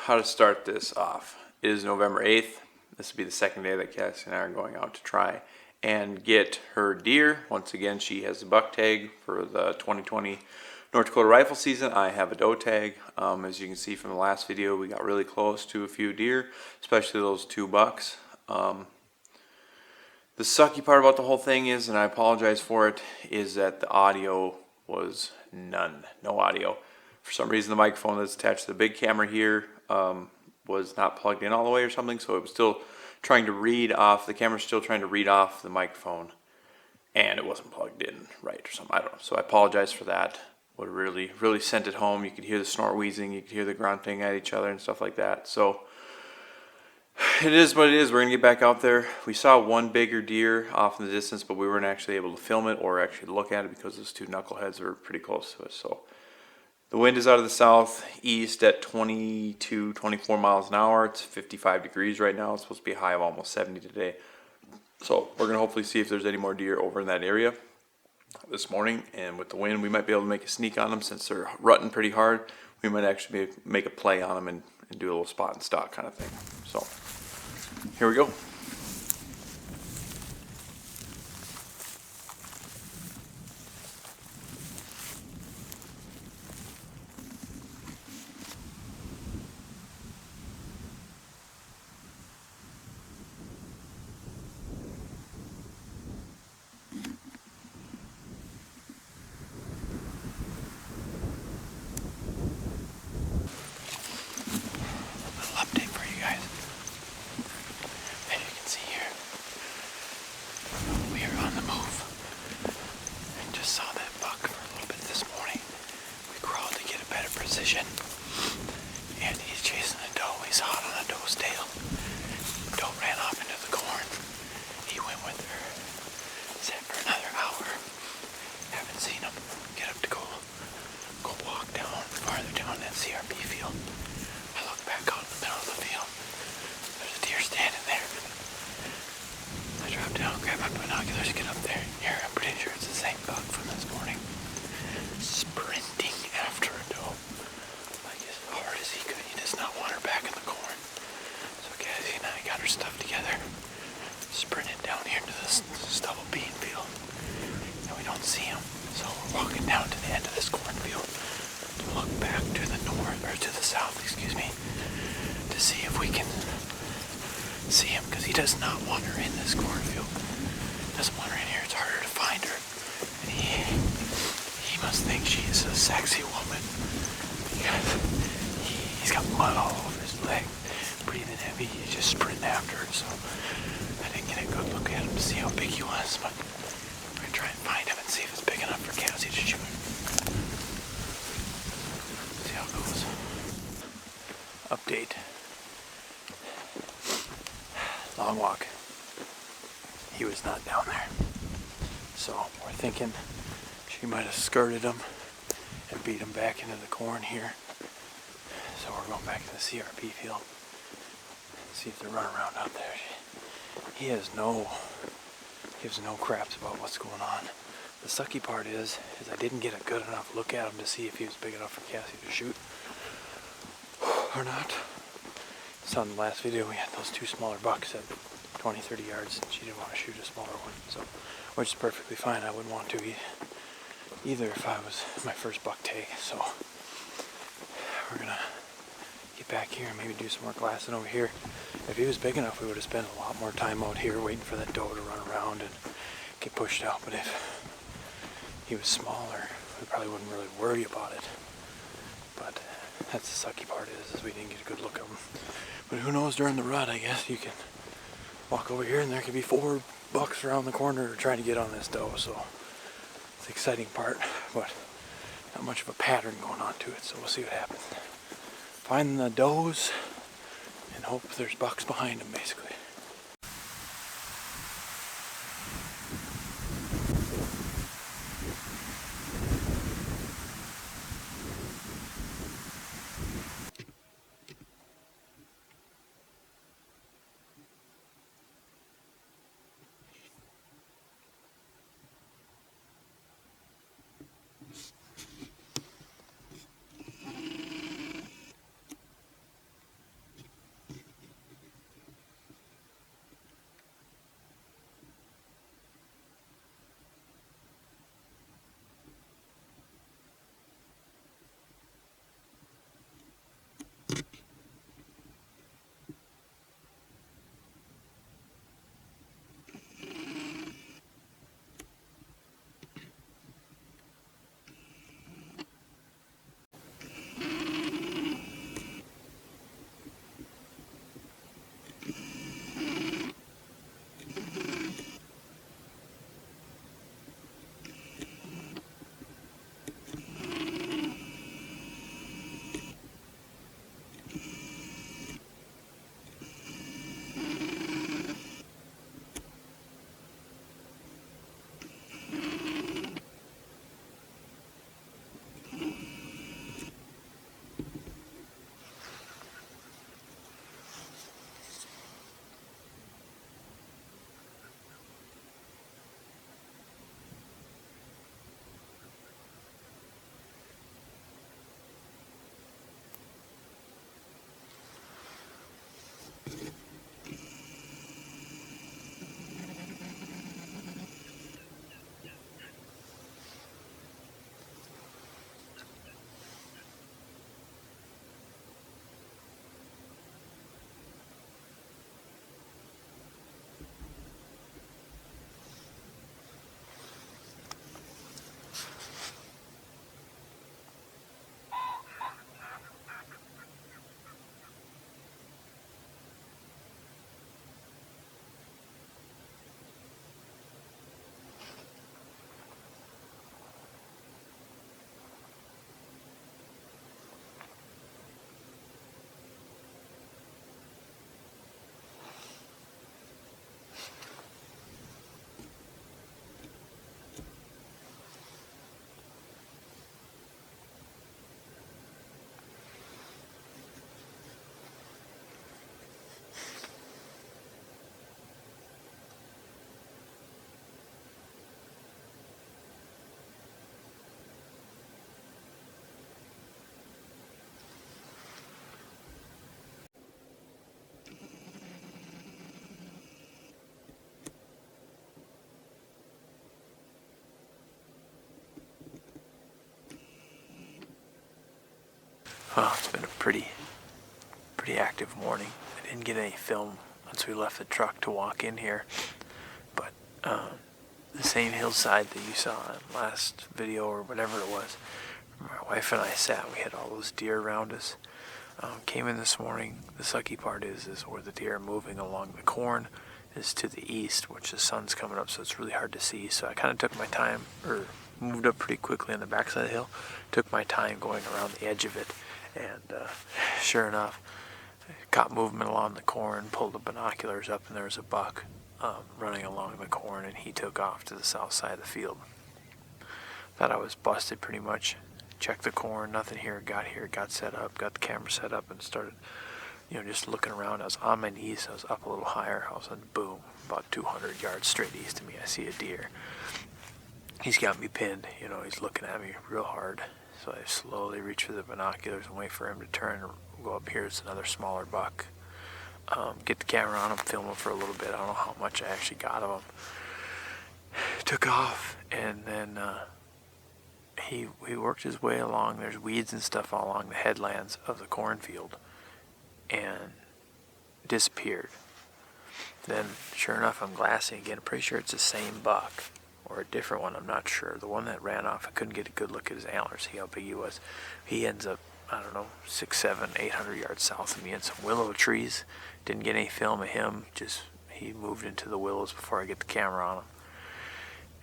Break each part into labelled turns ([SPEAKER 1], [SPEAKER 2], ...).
[SPEAKER 1] How to start this off. It is November 8th. This will be the second day that Cassie and I are going out to try and get her deer. Once again, she has a buck tag for the 2020 North Dakota rifle season. I have a doe tag. As you can see from the last video, we got really close to a few deer, especially those two bucks. The sucky part about the whole thing is, and I apologize for it, is that the audio was no audio. For some reason, the microphone that's attached to the big camera here was not plugged in all the way or something, so it was still trying to read off, the camera's still trying to read off the microphone, and it wasn't plugged in right or something, I don't know. So I apologize for that. Would really sent it home. You could hear the snort wheezing, you could hear the grunting at each other and stuff like that. So it is what it is. We're gonna get back out there. We saw one bigger deer off in the distance, but we weren't actually able to film it or actually look at it because those two knuckleheads were pretty close to us. So the wind is out of the southeast at 22, 24 miles an hour. It's 55 degrees right now. It's supposed to be a high of almost 70 today. So we're gonna hopefully see if there's any more deer over in that area this morning. And with the wind, we might be able to make a sneak on them since they're rutting pretty hard. We might actually make a play on them and do a little spot and stock kind of thing. So here we go.
[SPEAKER 2] And he's chasing a doe. He's hot on a doe's tail. Doe ran off into the corn. He went with her. Sat for another hour. Haven't seen him. Get up to go walk down farther down that CRP field. I look back out in the middle of the field. There's a deer standing there. I drop down, grab my binoculars, get up there. Here, I'm pretty sure it's the same buck from this morning. Sprinting after a doe. Hard as he could. He does not want her back in the corn. So Cassie and I got her stuff together, sprinted down here to this stubble bean field, and we don't see him. So we're walking down to the end of this cornfield to look back to the north, or to the south, excuse me, to see if we can see him, because he does not want her in this cornfield. Doesn't want her in here. It's harder to find her. And he must think she's a sexy woman. He's got mud all over his leg, breathing heavy. He's just sprinting after her, so I didn't get a good look at him to see how big he was, but we're going to try and find him and see if it's big enough for Cassie to shoot. See how it goes. Update. Long walk. He was not down there. So we're thinking she might have skirted him and beat him back into the corn here. So we're going back to the CRP field. See if they're running around out there. He gives no craps about what's going on. The sucky part is I didn't get a good enough look at him to see if he was big enough for Cassie to shoot or not. So in the last video we had those two smaller bucks at 20, 30 yards, and she didn't want to shoot a smaller one. So, which is perfectly fine. I wouldn't want to either if I was my first buck tag. So we're gonna get back here and maybe do some more glassing over here. If he was big enough, we would have spent a lot more time out here waiting for that doe to run around and get pushed out. But if he was smaller, we probably wouldn't really worry about it. But that's the sucky part is we didn't get a good look at him. But who knows, during the rut, I guess you can walk over here and there could be 4 bucks around the corner trying to get on this doe. So it's the exciting part, but not much of a pattern going on to it. So we'll see what happens. Find the does and hope there's bucks behind them, basically. Well, it's been a pretty active morning. I didn't get any film once we left the truck to walk in here, but the same hillside that you saw in last video or whatever it was, my wife and I sat. We had all those deer around us. Came in this morning. The sucky part is where the deer are moving along the corn is to the east, which the sun's coming up, so it's really hard to see. So I kind of took my time, or moved up pretty quickly on the backside of the hill. Took my time going around the edge of it, and sure enough, caught movement along the corn. Pulled the binoculars up, and there was a buck running along the corn, and he took off to the south side of the field. Thought I was busted pretty much. Checked the corn, nothing here. Got here, got set up, got the camera set up, and started, just looking around. I was on my knees. I was up a little higher. All of a sudden, boom, about 200 yards straight east of me, I see a deer. He's got me pinned. He's looking at me real hard. So I slowly reach for the binoculars and wait for him to turn and go up here. It's another smaller buck. Get the camera on him, film him for a little bit. I don't know how much I actually got of him. Took off, and then he worked his way along. There's weeds and stuff all along the headlands of the cornfield, and disappeared. Then, sure enough, I'm glassing again. I'm pretty sure it's the same buck, or a different one. I'm not sure. The one that ran off, I couldn't get a good look at his antlers, see how big he was. He ends up, 6, 7, 800 yards south of me in some willow trees. Didn't get any film of him. Just he moved into the willows before I get the camera on him.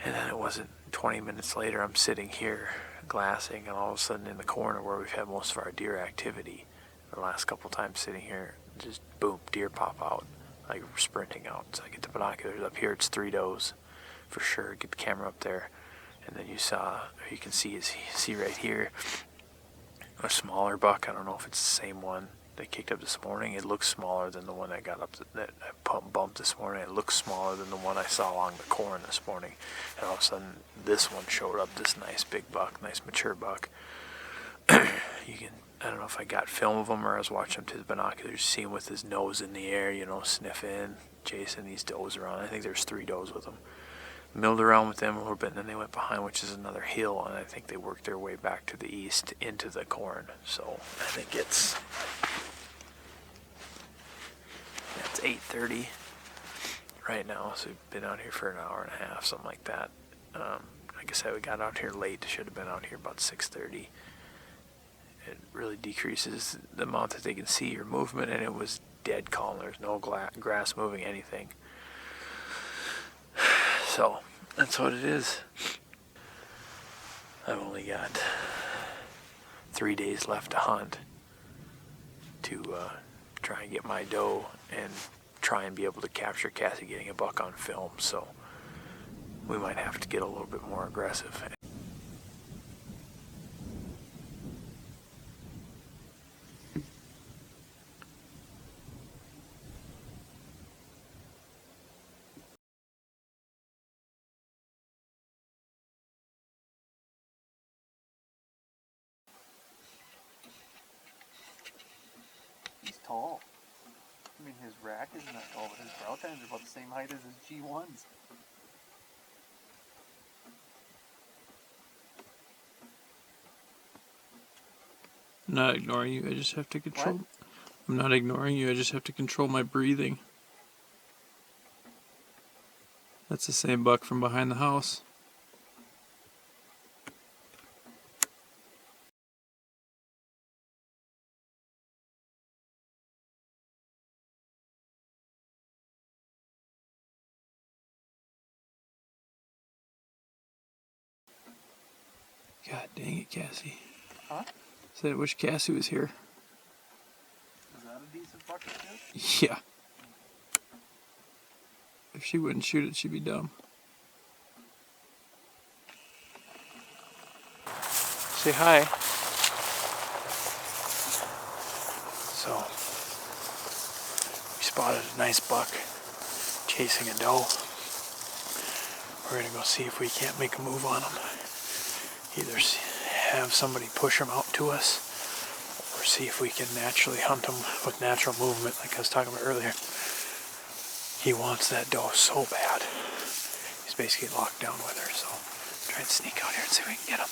[SPEAKER 2] And then it wasn't 20 minutes later, I'm sitting here glassing, and all of a sudden in the corner where we've had most of our deer activity, the last couple times sitting here, just boom, deer pop out, like sprinting out. So I get the binoculars up here. It's 3 does for sure. Get the camera up there, and then you can see right here a smaller buck. I don't know if it's the same one they kicked up this morning. It looks smaller than the one that I bumped this morning. It looks smaller than the one I saw along the corn this morning. And all of a sudden, this one showed up, this nice big buck, nice mature buck. I don't know if I got film of him or I was watching him to the binoculars, see him with his nose in the air, sniffing, chasing these does around. I think there's 3 does with him. Milled around with them a little bit, and then they went behind, which is another hill, and I think they worked their way back to the east into the corn. So I think it's 8:30 right now, so we've been out here for an hour and a half, something like that. Like I said, we got out here late. Should have been out here about 6:30. It really decreases the amount that they can see your movement, and it was dead calm. There's no grass moving, anything. So that's what it is. I've only got 3 days left to hunt to try and get my doe and try and be able to capture Cassie getting a buck on film. So we might have to get a little bit more aggressive.
[SPEAKER 3] He's tall. I mean, his rack is not. Oh, his brow tines are about the same height as his G1s.
[SPEAKER 2] I'm not ignoring you. I just have to control. What? I'm not ignoring you. I just have to control my breathing. That's the same buck from behind the house. God dang it, Cassie.
[SPEAKER 3] Huh?
[SPEAKER 2] Said I wish Cassie was here.
[SPEAKER 3] Is that a decent buck to shoot?
[SPEAKER 2] Yeah. If she wouldn't shoot it, she'd be dumb. Say hi. So, we spotted a nice buck chasing a doe. We're gonna go see if we can't make a move on him. Either have somebody push him out to us, or see if we can naturally hunt him with natural movement, like I was talking about earlier. He wants that doe so bad. He's basically locked down with her, so try and sneak out here and see if we can get him.